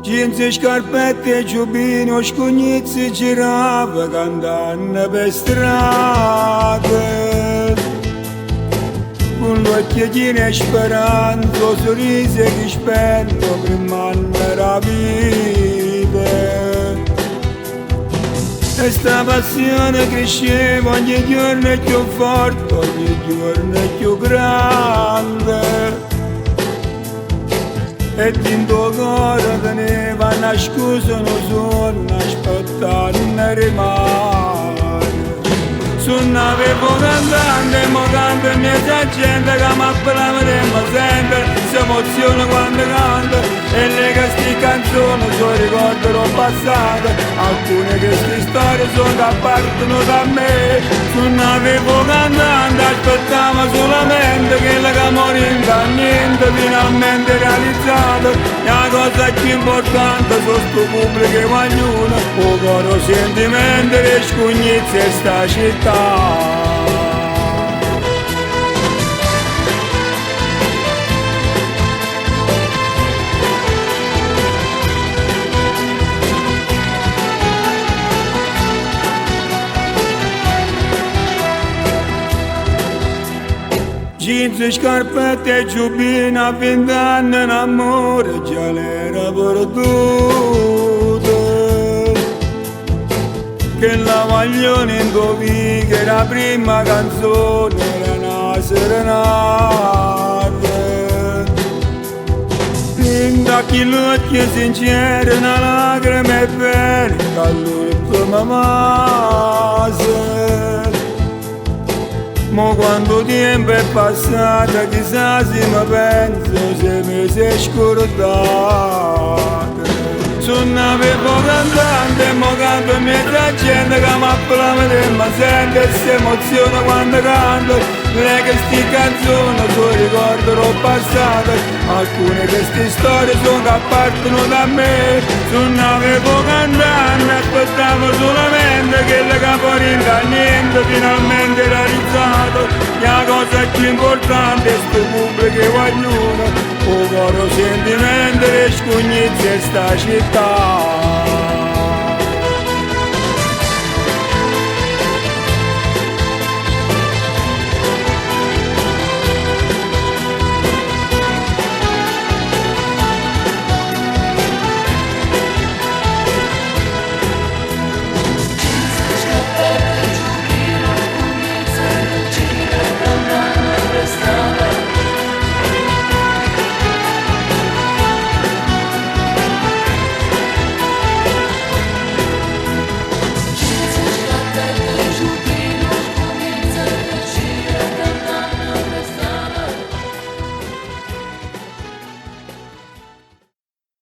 Jeans, scarpette, giubbino, scugnizzi girava cantando per strade. Con l'occhietino sperando, sorrisi che spendo prima la vita. E sta passione cresceva ogni giorno è più forte, ogni giorno è più grande. E dentro cuore teneva una scusa, non sono aspettando rimane. Sono avevo cantante, ma canta mezza gente che mi appellava e mi sente, si emoziona quando canta. E le che sti canzoni sono ricordi del passato, alcune che sti storie sono che partono da me. Sono avevo cantante, aspettavo solamente che la che morinda niente, finalmente realizzato. La cosa più importante sono sto pubblico e ognuno, o coro sentimento e scugnizzi e sta città. Jeans, scarpette e giubbino, a 20 anni in amore già l'era perduto. Che la maglione indovì che la prima canzone era una serenata. Pinta chi l'occhio sincero, una lacrima e bene, all'ultima mase. Ma quando tempo è passato, chissà se mi penso se mi sei scordato. Sono avevo cantante, ma canto mezza gente che mi appellava e mi sente e si emoziona quando canto. Le che sti canzoni sono ricordi del passato, alcune che sti storie sono che partono da me. Sono avevo cantante, aspettavo solamente che le caporinda niente, finalmente realizzato. La cosa più importante è sto pubblico e ognuno, o coro sentimento e scugnizzi e sta città.